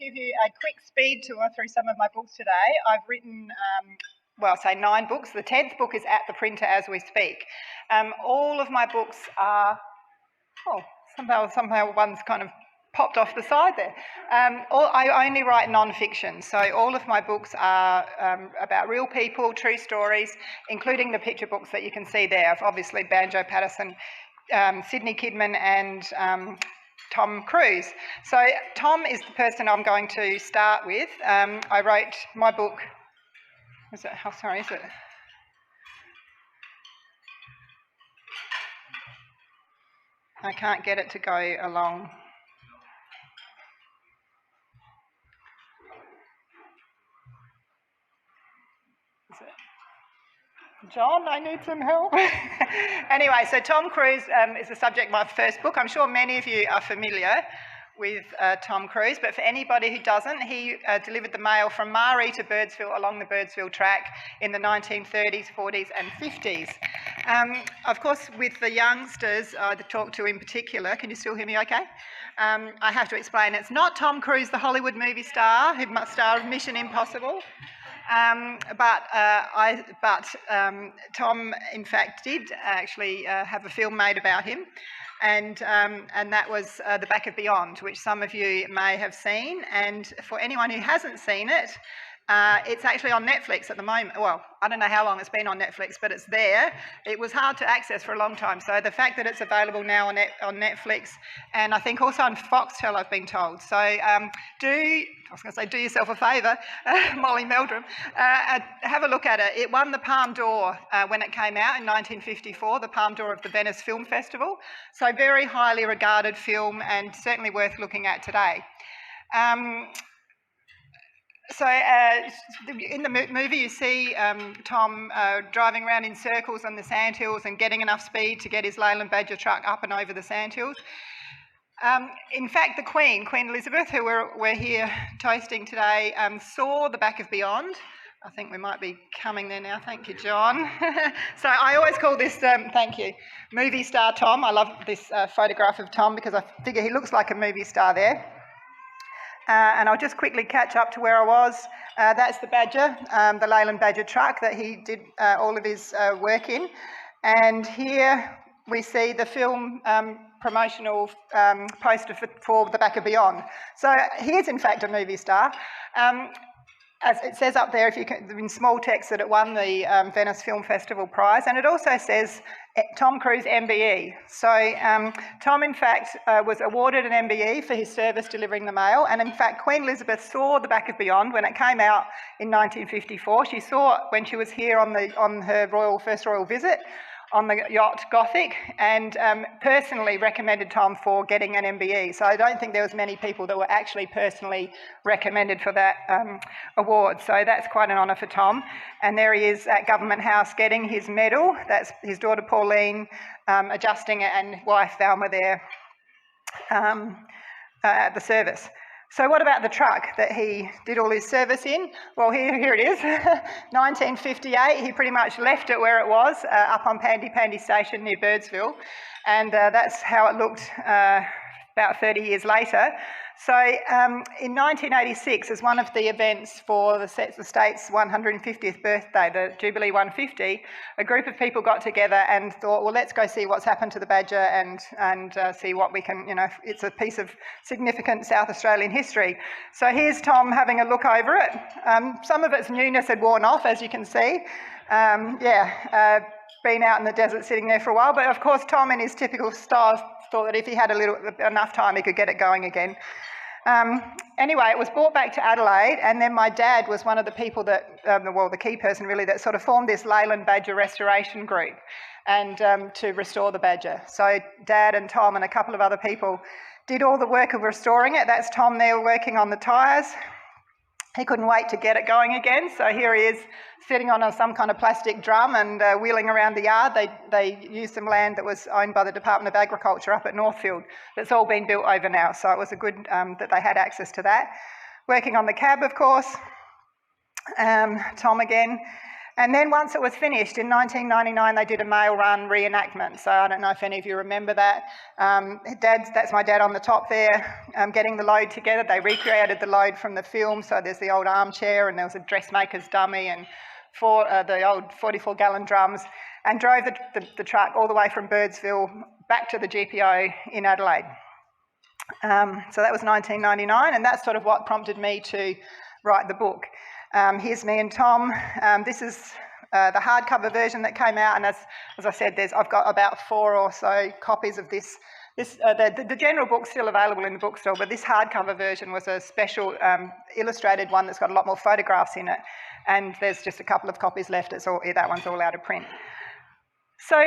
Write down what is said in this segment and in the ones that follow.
Give you a quick speed tour through some of my books today. I've written, well, say 9 books. The 10th book is at the printer as we speak. All of my books are, somehow one's kind of popped off the side there. I only write non-fiction, so all of my books are about real people, true stories, including the picture books that you can see there. Obviously, Banjo Paterson, Sydney Kidman and Tom Cruise. So Tom is the person I'm going to start with. I wrote my book, is it? I can't get it to go along. Is it? John, I need some help. Anyway, so Tom Cruise is the subject of my first book. I'm sure many of you are familiar with Tom Cruise, but for anybody who doesn't, he delivered the mail from Marie to Birdsville along the Birdsville track in the 1930s, 40s and 50s. Of course, with the youngsters I talk to in particular, can you still hear me okay? I have to explain, it's not Tom Cruise, the Hollywood movie star, who star of Mission Impossible. Tom, in fact, did actually have a film made about him, and that was The Back of Beyond, which some of you may have seen. And for anyone who hasn't seen it, it's actually on Netflix at the moment. Well, I don't know how long it's been on Netflix, but it's there. It was hard to access for a long time. So the fact that it's available now on Netflix, and I think also on Foxtel, I've been told. So do yourself a favour, Molly Meldrum, have a look at it. It won the Palme d'Or when it came out in 1954, the Palme d'Or of the Venice Film Festival. So very highly regarded film and certainly worth looking at today. So in the movie you see Tom driving around in circles on the sandhills and getting enough speed to get his Leyland Badger truck up and over the sandhills. In fact, the Queen Elizabeth, who we're here toasting today, saw The Back of Beyond. I think we might be coming there now. Thank you, John. So I always call this, thank you, movie star Tom. I love this photograph of Tom because I figure he looks like a movie star there. And I'll just quickly catch up to where I was. That's the Badger, the Leyland Badger truck that he did all of his work in. And here we see the film promotional poster for The Back of Beyond. So he is in fact a movie star. As it says up there, if you can, in small text, that it won the Venice Film Festival prize, and it also says Tom Cruise MBE. So Tom, in fact, was awarded an MBE for his service delivering the mail, and in fact, Queen Elizabeth saw The Back of Beyond when it came out in 1954. She saw it when she was here on her first royal visit on the Yacht Gothic, and personally recommended Tom for getting an MBE. So I don't think there was many people that were actually personally recommended for that award. So that's quite an honour for Tom. And there he is at Government House getting his medal. That's his daughter Pauline adjusting it, and wife Thelma there at the service. So what about the truck that he did all his service in? Well, here it is, 1958. He pretty much left it where it was, up on Pandy Station near Birdsville, and that's how it looked about 30 years later. So in 1986, as one of the events for the state's 150th birthday, the Jubilee 150, a group of people got together and thought, well, let's go see what's happened to the Badger and see what we can, it's a piece of significant South Australian history. So here's Tom having a look over it. Some of its newness had worn off, as you can see. Been out in the desert sitting there for a while, but of course Tom, in his typical style, thought that if he had enough time, he could get it going again. Anyway, it was brought back to Adelaide, and then my dad was one of the people that, the key person really, that sort of formed this Leyland Badger restoration group and to restore the Badger. So Dad and Tom and a couple of other people did all the work of restoring it. That's Tom there working on the tyres. He couldn't wait to get it going again, so here he is sitting on some kind of plastic drum and wheeling around the yard. They used some land that was owned by the Department of Agriculture up at Northfield. That's all been built over now, so it was a good that they had access to that. Working on the cab, of course. Tom again. And then once it was finished, in 1999, they did a mail run reenactment. So I don't know if any of you remember that. That's my dad on the top there, getting the load together. They recreated the load from the film. So there's the old armchair, and there was a dressmaker's dummy, and the old 44-gallon drums, and drove the truck all the way from Birdsville back to the GPO in Adelaide. So that was 1999, and that's sort of what prompted me to write the book. Here's me and Tom. This is the hardcover version that came out, and as I said, I've got about 4 or so copies of this. The general book's still available in the bookstore, but this hardcover version was a special illustrated one that's got a lot more photographs in it, and there's just a couple of copies left. That one's all out of print. So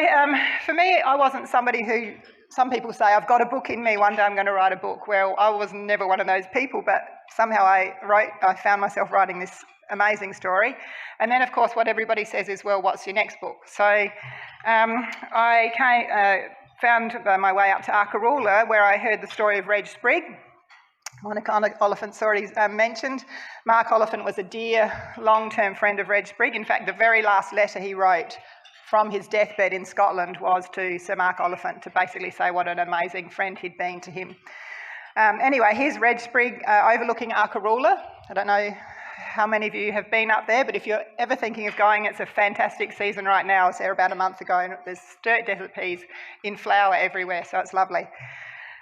for me, I wasn't somebody who, some people say, I've got a book in me, one day I'm going to write a book. Well, I was never one of those people, but somehow I found myself writing this amazing story. And then, of course, what everybody says is, well, what's your next book? So I found my way up to Arkaroola, where I heard the story of Reg Sprigg. Monica Oliphant's already mentioned. Mark Oliphant was a dear, long-term friend of Reg Sprigg. In fact, the very last letter he wrote from his deathbed in Scotland was to Sir Mark Oliphant, to basically say what an amazing friend he'd been to him. Anyway, here's Reg Sprigg overlooking Arkaroola. I don't know how many of you have been up there, but if you're ever thinking of going, it's a fantastic season right now. I was there about a month ago, and there's dirt desert peas in flower everywhere, so it's lovely.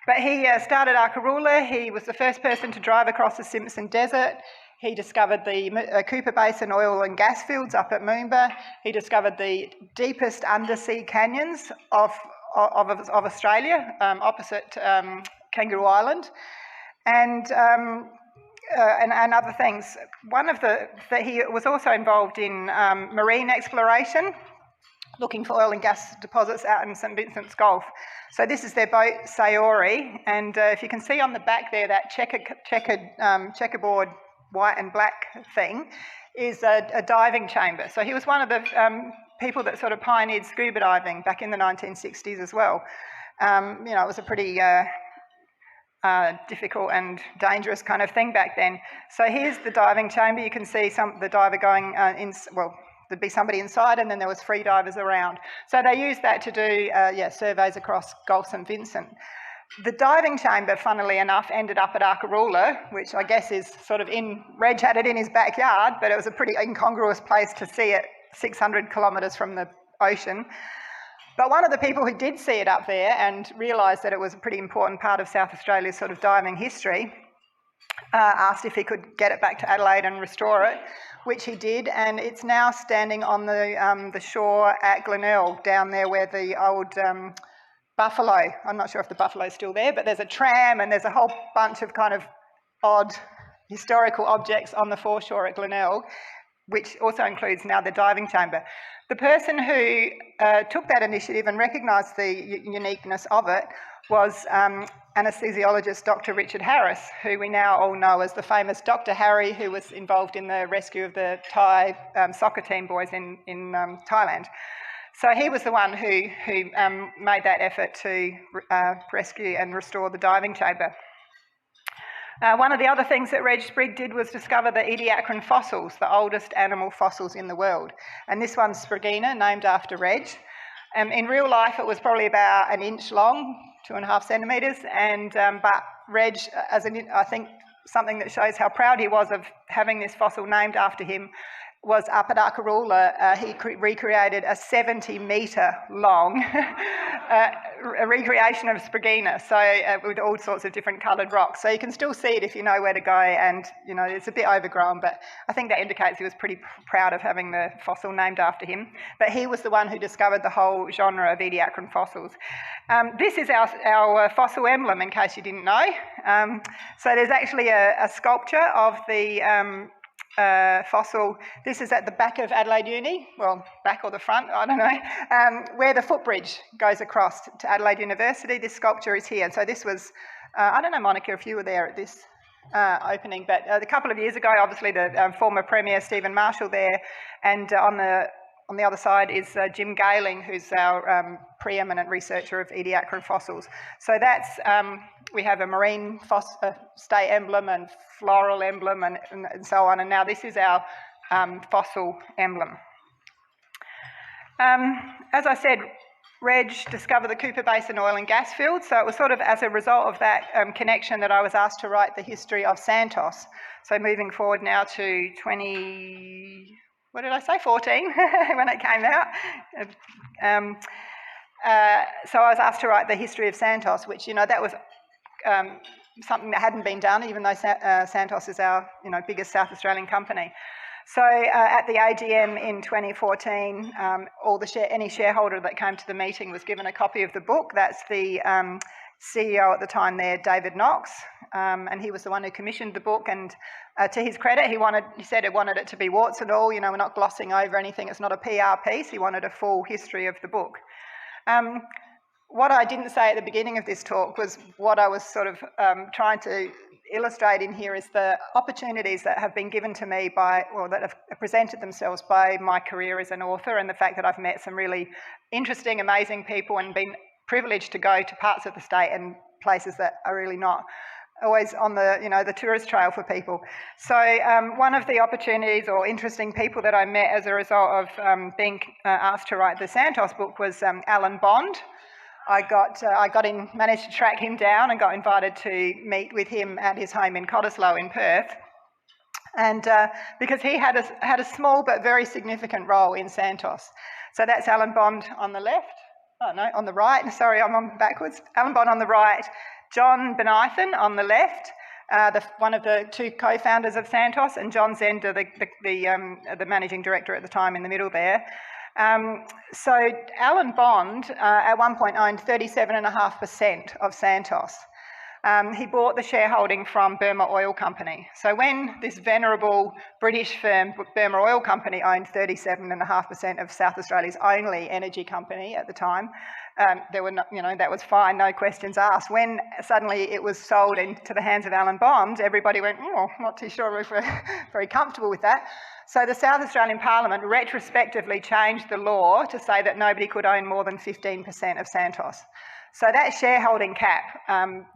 But he started Arkaroola. He was the first person to drive across the Simpson Desert. He discovered the Cooper Basin oil and gas fields up at Moomba. He discovered the deepest undersea canyons of Australia, opposite Kangaroo Island, and other things. He was also involved in marine exploration, looking for oil and gas deposits out in St Vincent's Gulf. So this is their boat, Sayori, and if you can see on the back there, that checkerboard white and black thing is a diving chamber. So he was one of the people that sort of pioneered scuba diving back in the 1960s as well. It was a pretty difficult and dangerous kind of thing back then. So here's the diving chamber. You can see the diver going there'd be somebody inside, and then there was free divers around. So they used that to do surveys across Gulf St Vincent. The diving chamber, funnily enough, ended up at Arkaroola, which I guess is sort of Reg had it in his backyard, but it was a pretty incongruous place to see it 600 kilometres from the ocean. But one of the people who did see it up there and realised that it was a pretty important part of South Australia's sort of diving history asked if he could get it back to Adelaide and restore it, which he did, and it's now standing on the shore at Glenelg, down there where the old buffalo, I'm not sure if the buffalo's still there, but there's a tram and there's a whole bunch of kind of odd historical objects on the foreshore at Glenelg, which also includes now the diving chamber. The person who took that initiative and recognised the uniqueness of it was anaesthesiologist Dr. Richard Harris, who we now all know as the famous Dr. Harry, who was involved in the rescue of the Thai soccer team boys in Thailand. So he was the one who made that effort to rescue and restore the diving chamber. One of the other things that Reg Sprigg did was discover the Ediacaran fossils, the oldest animal fossils in the world. And this one's Spriggina, named after Reg. In real life, it was probably about 1 inch long, 2.5 centimetres, but Reg, I think something that shows how proud he was of having this fossil named after him, was up at Arkaroola. He recreated a 70-metre long recreation of Spriggina, with all sorts of different coloured rocks. So you can still see it if you know where to go, and it's a bit overgrown, but I think that indicates he was pretty proud of having the fossil named after him. But he was the one who discovered the whole genre of Ediacaran fossils. This is our fossil emblem, in case you didn't know. So there's actually a sculpture of the fossil. This is at the back of Adelaide Uni, well, back or the front, I don't know, where the footbridge goes across to Adelaide University. This sculpture is here. And so this was, I don't know, Monica, if you were there at this opening, but a couple of years ago, obviously the former Premier Stephen Marshall there, and on the other side is Jim Gayling, who's our preeminent researcher of Ediacaran fossils. So that's, we have a marine state emblem and floral emblem and so on, and now this is our fossil emblem. As I said, Reg discovered the Cooper Basin oil and gas field, so it was sort of as a result of that connection that I was asked to write the history of Santos. So moving forward now to 14, when it came out. So I was asked to write the history of Santos, which, that was something that hadn't been done, even though Santos is our, biggest South Australian company. So at the AGM in 2014, any shareholder that came to the meeting was given a copy of the book. That's the CEO at the time there, David Knox, and he was the one who commissioned the book. And to his credit, he said he wanted it to be warts and all. We're not glossing over anything. It's not a PR piece. He wanted a full history of the book. What I didn't say at the beginning of this talk was what I was sort of trying to illustrate in here is the opportunities that have been given to me that have presented themselves by my career as an author, and the fact that I've met some really interesting, amazing people and been privileged to go to parts of the state and places that are really not always on the, the tourist trail for people. So one of the opportunities or interesting people that I met as a result of being asked to write the Santos book was Alan Bond. I managed to track him down and got invited to meet with him at his home in Cottesloe in Perth. And because he had a small but very significant role in Santos. So that's Alan Bond on the left. Oh no, on the right. Sorry, I'm on backwards. Alan Bond on the right. John Benithan on the left, one of the two co-founders of Santos, and John Zender, the managing director at the time, in the middle there. So Alan Bond at one point owned 37.5% of Santos. He bought the shareholding from Burma Oil Company. So when this venerable British firm, Burma Oil Company, owned 37.5% of South Australia's only energy company at the time, that was fine, no questions asked. When suddenly it was sold into the hands of Alan Bond, everybody went, not too sure if we're very comfortable with that. So the South Australian Parliament retrospectively changed the law to say that nobody could own more than 15% of Santos. So that shareholding cap,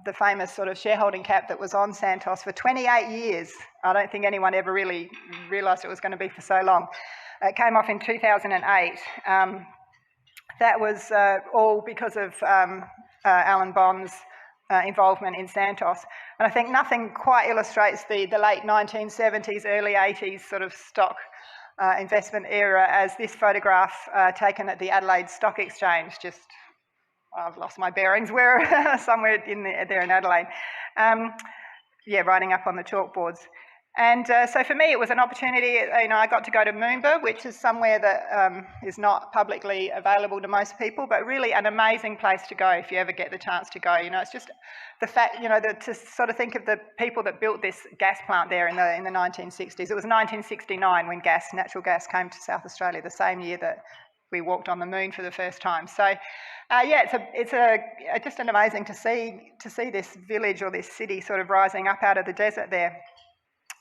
the famous sort of shareholding cap that was on Santos for 28 years, I don't think anyone ever really realised it was going to be for so long. It came off in 2008. That was all because of Alan Bond's involvement in Santos. And I think nothing quite illustrates the late 1970s, early 80s sort of stock investment era as this photograph taken at the Adelaide Stock Exchange. I've lost my bearings. We're somewhere there in Adelaide. Writing up on the chalkboards. And so for me, it was an opportunity. I got to go to Moomba, which is somewhere that is not publicly available to most people, but really an amazing place to go if you ever get the chance to go. It's just the fact, to sort of think of the people that built this gas plant there in the 1960s. It was 1969 when natural gas came to South Australia, the same year that we walked on the moon for the first time. So, it's just an amazing to see this village or this city sort of rising up out of the desert there.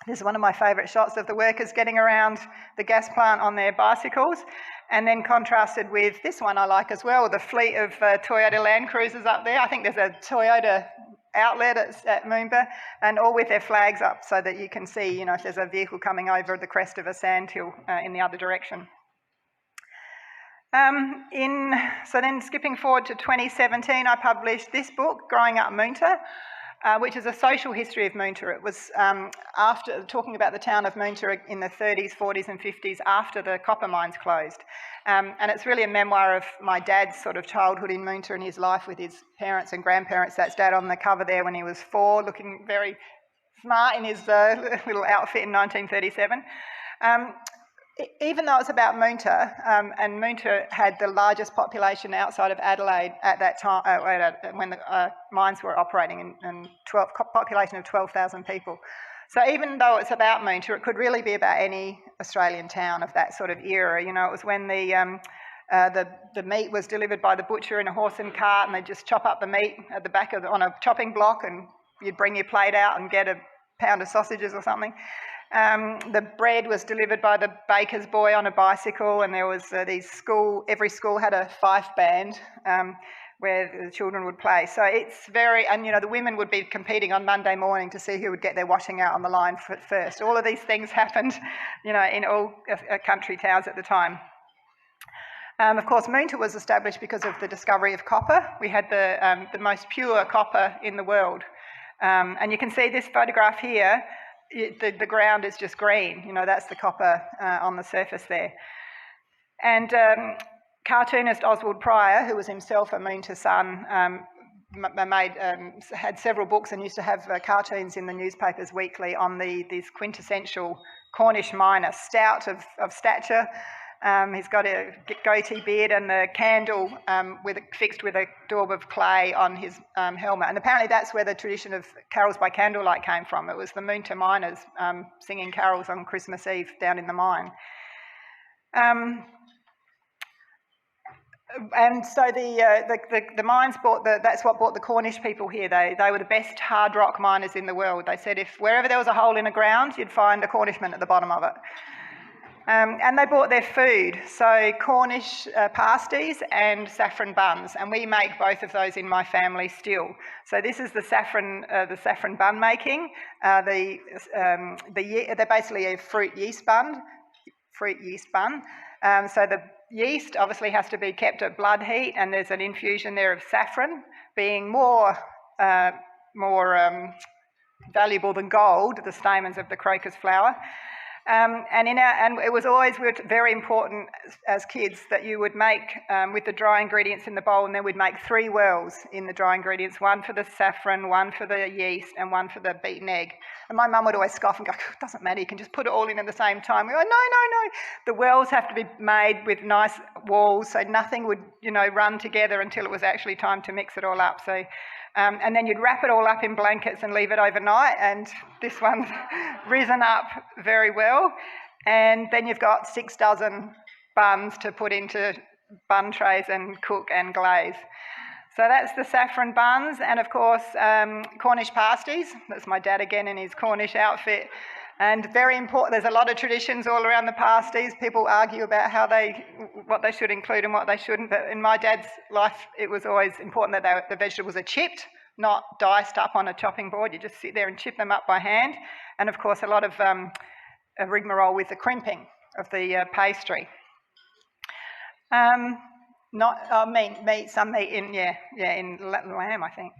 This is one of my favourite shots of the workers getting around the gas plant on their bicycles, and then contrasted with this one I like as well, the fleet of Toyota Land Cruisers up there. I think there's a Toyota outlet at Moomba, and all with their flags up so that you can see, if there's a vehicle coming over the crest of a sandhill in the other direction. So then skipping forward to 2017, I published this book, Growing Up Moonta, which is a social history of Moonta. It was after talking about the town of Moonta in the 30s, 40s and 50s after the copper mines closed. And it's really a memoir of my dad's sort of childhood in Moonta and his life with his parents and grandparents. That's Dad on the cover there when he was 4, looking very smart in his little outfit in 1937. Even though it's about Moonta, and Moonta had the largest population outside of Adelaide at that time, when the mines were operating, and population of 12,000 people. So even though it's about Moonta, it could really be about any Australian town of that sort of era. It was when the meat was delivered by the butcher in a horse and cart, and they'd just chop up the meat at the back on a chopping block, and you'd bring your plate out and get a pound of sausages or something. The bread was delivered by the baker's boy on a bicycle, and there was every school had a fife band where the children would play. So it's the women would be competing on Monday morning to see who would get their washing out on the line first. All of these things happened, in all country towns at the time. Of course, Moonta was established because of the discovery of copper. We had the most pure copper in the world. And you can see this photograph here, the ground is just green. You know, that's the copper on the surface there. And cartoonist Oswald Pryor, who was himself a Moonta son, had several books and used to have cartoons in the newspapers weekly on this quintessential Cornish miner, stout of stature. He's got a goatee beard and the candle fixed with a daub of clay on his helmet. And apparently that's where the tradition of carols by candlelight came from. It was the Moonta miners singing carols on Christmas Eve down in the mine. And so the mines that's what brought the Cornish people here. They were the best hard rock miners in the world. They said if wherever there was a hole in the ground, you'd find a Cornishman at the bottom of it. And they brought their food, so Cornish pasties and saffron buns, and we make both of those in my family still. So this is the saffron bun making. They're basically a fruit yeast bun. So the yeast obviously has to be kept at blood heat, and there's an infusion there of saffron, being more valuable than gold, the stamens of the crocus flower. And it was always very important as kids that you would make with the dry ingredients in the bowl, and then we'd make 3 whirls in the dry ingredients, one for the saffron, one for the yeast, and one for the beaten egg. And my mum would always scoff and go, "It doesn't matter, you can just put it all in at the same time." We go, no. The whirls have to be made with nice walls, so nothing would, run together until it was actually time to mix it all up. So. And then you'd wrap it all up in blankets and leave it overnight, and this one's risen up very well. And then you've got 6 dozen buns to put into bun trays and cook and glaze. So that's the saffron buns, and of course Cornish pasties. That's my dad again in his Cornish outfit. And very important, there's a lot of traditions all around the pasties. People argue about what they should include and what they shouldn't, but in my dad's life it was always important that the vegetables are chipped, not diced up on a chopping board. You just sit there and chip them up by hand. And of course a lot of rigmarole with the crimping of the pastry. Meat, some meat in lamb, I think.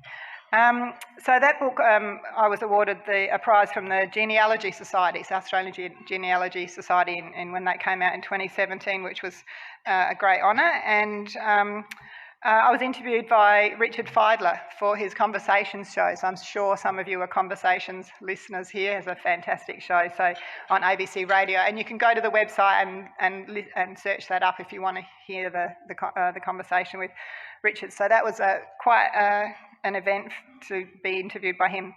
So that book, I was awarded a prize from the Genealogy Society, South Australian Genealogy Society, and when that came out in 2017, which was a great honour. And I was interviewed by Richard Feidler for his Conversations show. So I'm sure some of you are Conversations listeners here. It's a fantastic show, so on ABC Radio. And you can go to the website and search that up if you want to hear the conversation with Richard. So that was quite an event to be interviewed by him.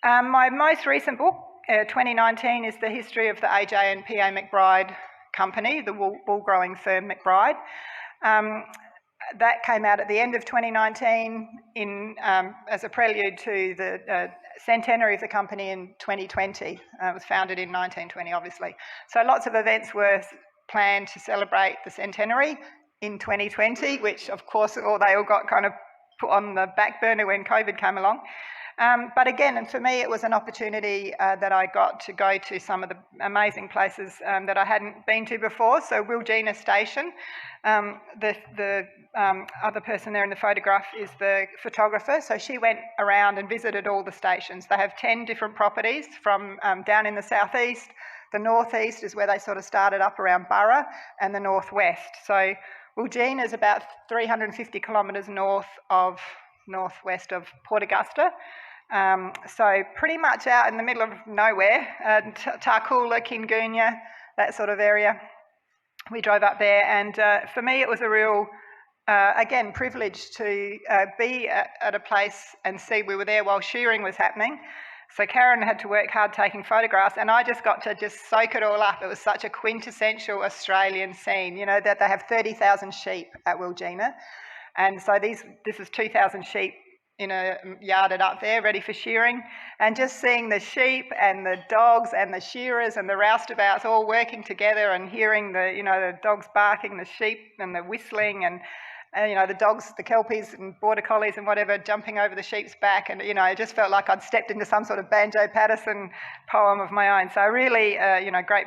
My most recent book, 2019, is the history of the AJ and PA McBride company, the wool growing firm McBride. That came out at the end of 2019 as a prelude to the centenary of the company in 2020. It was founded in 1920, obviously. So lots of events were planned to celebrate the centenary in 2020, which of course they all got kind of put on the back burner when COVID came along. But again, and for me, it was an opportunity that I got to go to some of the amazing places that I hadn't been to before. So Wilgina Station, the other person there in the photograph is the photographer. So she went around and visited all the stations. They have 10 different properties from down in the southeast. The northeast is where they sort of started up around Burra, and the northwest. So Wilgina is about 350 kilometres northwest of Port Augusta. So pretty much out in the middle of nowhere, Tarcoola, Kingunya, that sort of area. We drove up there, and for me it was a real, again, privilege to be at a place and see. We were there while shearing was happening. So Karen had to work hard taking photographs, and I just got to soak it all up. It was such a quintessential Australian scene, that they have 30,000 sheep at Wilgina. And so this is 2,000 sheep yarded up there, ready for shearing. And just seeing the sheep and the dogs and the shearers and the roustabouts all working together, and hearing the dogs barking, the sheep and the whistling, and the dogs, the kelpies and border collies and whatever, jumping over the sheep's back. And, it just felt like I'd stepped into some sort of Banjo Patterson poem of my own. So really, great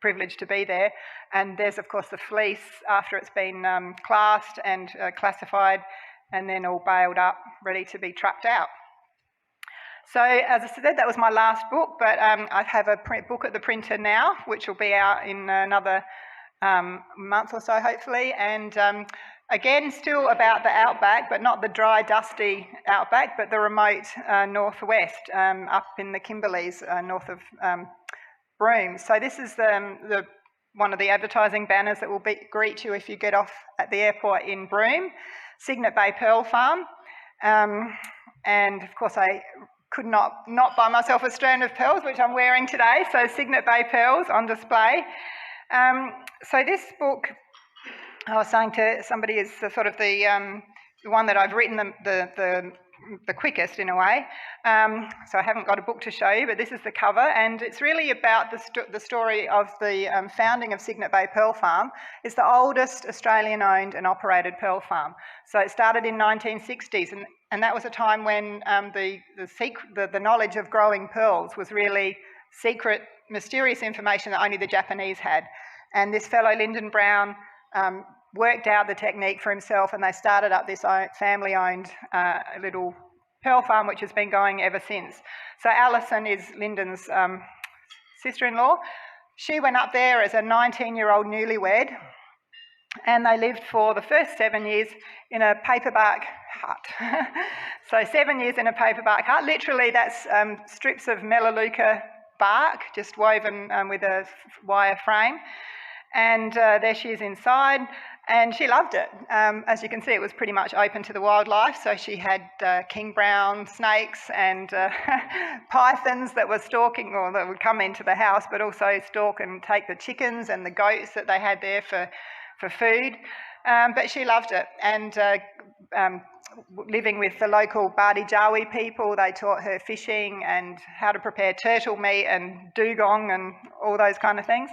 privileged to be there. And there's, of course, the fleece after it's been classed and classified, and then all baled up, ready to be trucked out. So, as I said, that was my last book, but I have a book at the printer now, which will be out in another month or so, hopefully. And again, still about the outback, but not the dry, dusty outback, but the remote northwest, up in the Kimberleys, north of Broome. So this is one of the advertising banners that will greet you if you get off at the airport in Broome, Cygnet Bay Pearl Farm. And of course, I could not buy myself a strand of pearls, which I'm wearing today. So Cygnet Bay pearls on display. So this book, I was saying to somebody, is the sort of the one that I've written the quickest in a way. So I haven't got a book to show you, but this is the cover, and it's really about the story of the founding of Cygnet Bay Pearl Farm. It's the oldest Australian-owned and operated pearl farm. So it started in 1960s, and that was a time when the knowledge of growing pearls was really secret, mysterious information that only the Japanese had. And this fellow, Lyndon Brown, worked out the technique for himself, and they started up this family-owned little pearl farm, which has been going ever since. So Alison is Lyndon's sister-in-law. She went up there as a 19-year-old newlywed, and they lived for the first 7 years in a paperbark hut. So 7 years in a paperbark hut. Literally, that's strips of melaleuca bark, just woven with a wire frame. And there she is inside, and she loved it. As you can see, it was pretty much open to the wildlife, so she had king brown snakes and pythons that were stalking, or that would come into the house, but also stalk and take the chickens and the goats that they had there for food. But she loved it, and living with the local Bardi Jawi people, they taught her fishing and how to prepare turtle meat and dugong and all those kind of things.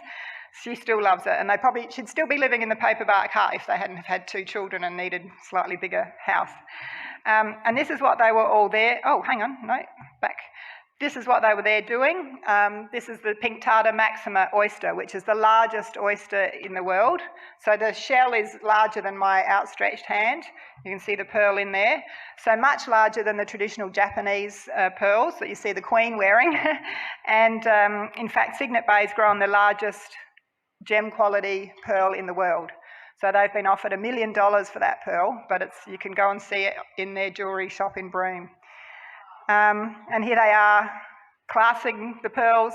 She still loves it, and she'd still be living in the paperbark hut if they hadn't have had 2 children and needed a slightly bigger house. And this is what they were all there. Oh, hang on, no, back. This is what they were there doing. This is the pink tartar maxima oyster, which is the largest oyster in the world. So the shell is larger than my outstretched hand. You can see the pearl in there. So much larger than the traditional Japanese pearls that you see the Queen wearing. And in fact, Cygnet Bay's grown the largest gem quality pearl in the world. So they've been offered $1 million for that pearl, but you can go and see it in their jewellery shop in Broome. And here they are classing the pearls,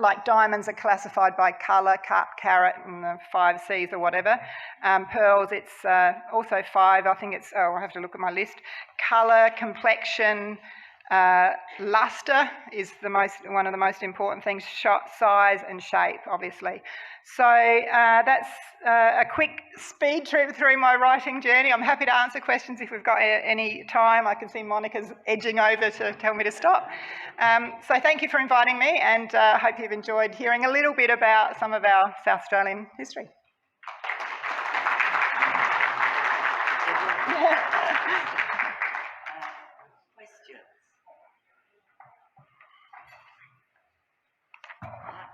like diamonds are classified by colour, cut, carat, and the 5 Cs or whatever. Pearls, it's also 5, I think it's, I have to look at my list. Colour, complexion, lustre is one of the most important things, size and shape, obviously. So that's a quick speed trip through my writing journey. I'm happy to answer questions if we've got any time. I can see Monica's edging over to tell me to stop. So thank you for inviting me, and I hope you've enjoyed hearing a little bit about some of our South Australian history.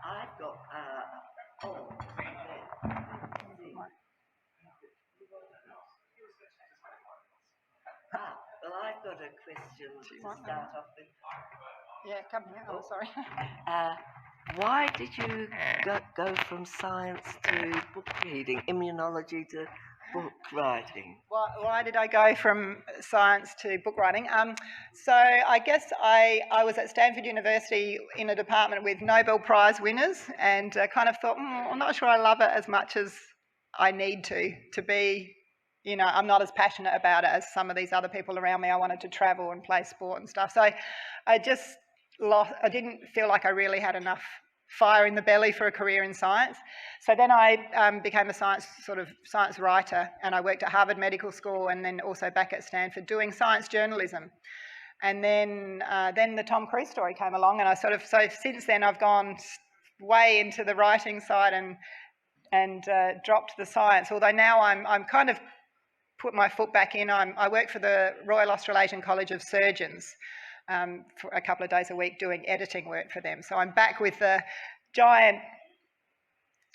I've got, well, I've got a question to start off with. Yeah, come here. Oh, sorry. Why did you go from science to book reading, immunology to book writing? Why did I go from science to book writing? So I guess I was at Stanford University in a department with Nobel Prize winners, and kind of thought, I'm not sure I love it as much as I need to be. You know, I'm not as passionate about it as some of these other people around me. I wanted to travel and play sport and stuff. So I didn't feel like I really had enough fire in the belly for a career in science. So then I became a science writer, and I worked at Harvard Medical School and then also back at Stanford doing science journalism. And then the Tom Cruise story came along, and so since then I've gone way into the writing side and dropped the science. Although now I'm kind of put my foot back in. I work for the Royal Australasian College of Surgeons for a couple of days a week doing editing work for them. So I'm back with the giant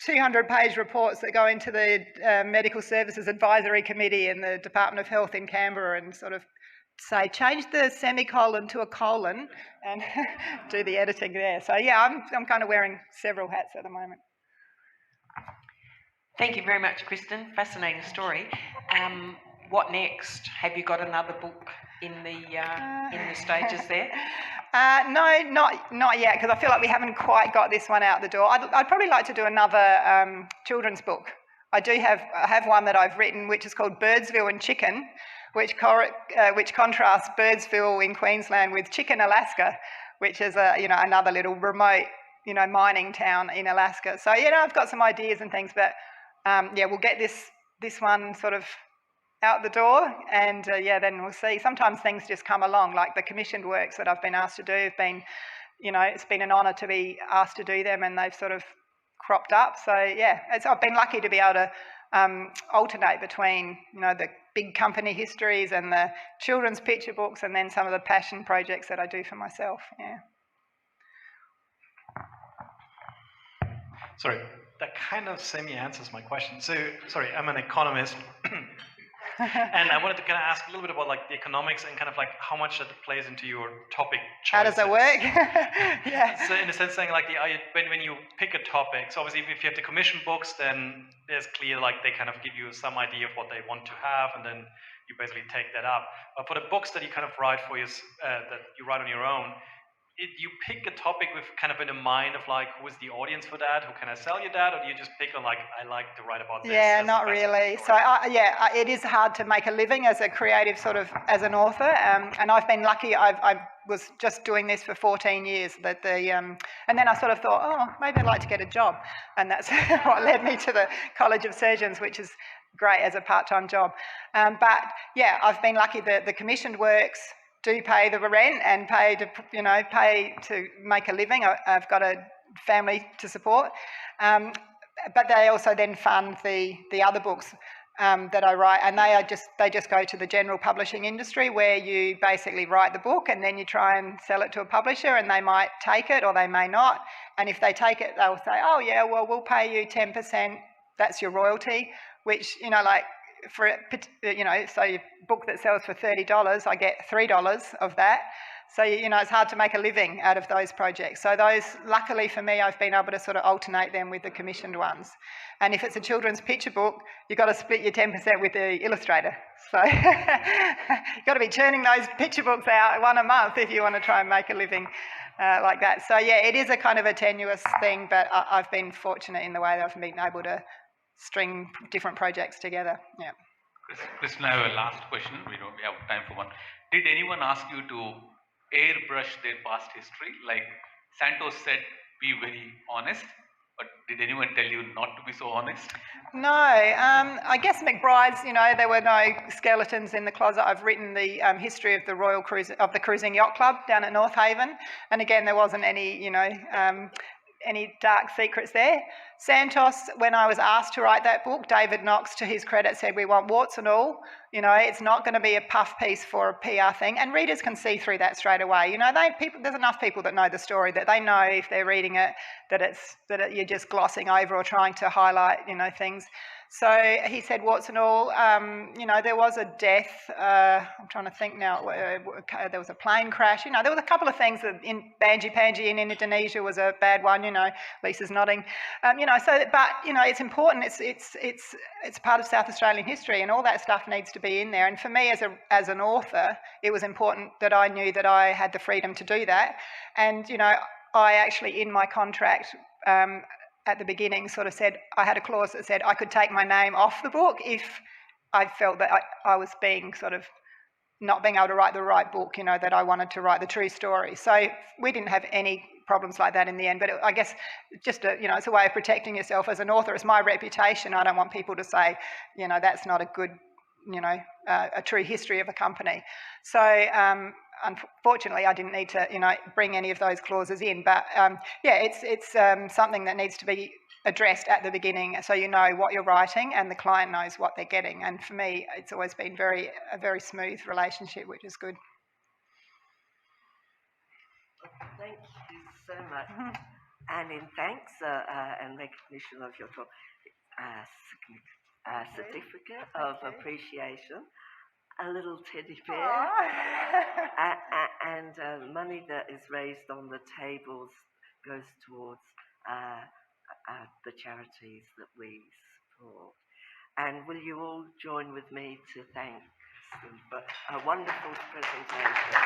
200-page reports that go into the Medical Services Advisory Committee in the Department of Health in Canberra and sort of say, change the semicolon to a colon and do the editing there. So yeah, I'm kind of wearing several hats at the moment. Thank you very much, Kristin. Fascinating story. What next? Have you got another book in the stages there? No, not yet, because I feel like we haven't quite got this one out the door. I'd probably like to do another children's book. I have one that I've written, which is called Birdsville and Chicken, which contrasts Birdsville in Queensland with Chicken, Alaska, which is another little remote mining town in Alaska. So I've got some ideas and things, but we'll get this one sort of out the door, and then we'll see. Sometimes things just come along, like the commissioned works that I've been asked to do have been, it's been an honour to be asked to do them, and they've sort of cropped up. So I've been lucky to be able to alternate between the big company histories and the children's picture books, and then some of the passion projects that I do for myself. Yeah. Sorry, that kind of semi-answers my question. So, sorry, I'm an economist. And I wanted to kind of ask a little bit about like the economics and kind of like how much that plays into your topic choices. How does it work? Yeah. So in a sense, saying like when you pick a topic, so obviously if you have to commission books, then there's clear like they kind of give you some idea of what they want to have, and then you basically take that up. But for the books that you kind of write for that you write on your own, you pick a topic with kind of in a mind of like, who is the audience for that? Who can I sell you that? Or do you just pick on like, I like to write about this? Yeah, not really. So it is hard to make a living as a creative sort of, as an author. And I've been lucky. I was just doing this for 14 years. And then I sort of thought, oh, maybe I'd like to get a job. And that's what led me to the College of Surgeons, which is great as a part-time job. But yeah, I've been lucky that the commissioned works do pay the rent and pay to make a living. I've got a family to support, but they also then fund the other books that I write, and they just go to the general publishing industry, where you basically write the book and then you try and sell it to a publisher, and they might take it or they may not. And if they take it, they'll say, oh yeah, well, we'll pay you 10%. That's your royalty, which for so your book that sells for $30, I get $3 of that. So it's hard to make a living out of those projects. So those, luckily for me, I've been able to sort of alternate them with the commissioned ones. And if it's a children's picture book, you've got to split your 10% with the illustrator. So you've got to be churning those picture books out one a month if you want to try and make a living like that. So yeah, it is a kind of a tenuous thing, but I've been fortunate in the way that I've been able to string different projects together. Yeah. Kristin, I have a last question. We have time for one. Did anyone ask you to airbrush their past history? Like Santos said, be very honest. But did anyone tell you not to be so honest? No. I guess McBride's, there were no skeletons in the closet. I've written the history of the Cruising Yacht Club down at North Haven. And again, there wasn't any, any dark secrets there. Santos, when I was asked to write that book, David Knox, to his credit, said, we want warts and all. It's not going to be a puff piece for a PR thing. And readers can see through that straight away. There's enough people that know the story that they know if they're reading it that you're just glossing over or trying to highlight, things. So he said, warts and all. There was a death. I'm trying to think now. There was a plane crash. There was a couple of things that in Banji in Indonesia was a bad one. Lisa's nodding. But it's important. It's part of South Australian history, and all that stuff needs to be in there. And for me, as an author, it was important that I knew that I had the freedom to do that. And I actually, in my contract, at the beginning, sort of said, I had a clause that said I could take my name off the book if I felt that I was being sort of not being able to write the right book, that I wanted to write the true story. So we didn't have any problems like that in the end, but I guess just it's a way of protecting yourself as an author. It's my reputation. I don't want people to say, that's not a good, a true history of a company. So unfortunately, I didn't need to, bring any of those clauses in. But it's something that needs to be addressed at the beginning, so you know what you're writing and the client knows what they're getting. And for me, it's always been a very smooth relationship, which is good. Thank you so much. And in thanks and recognition of your talk, certificate of appreciation, a little teddy bear, and money that is raised on the tables goes towards the charities that we support. And will you all join with me to thank Kristin for a wonderful presentation?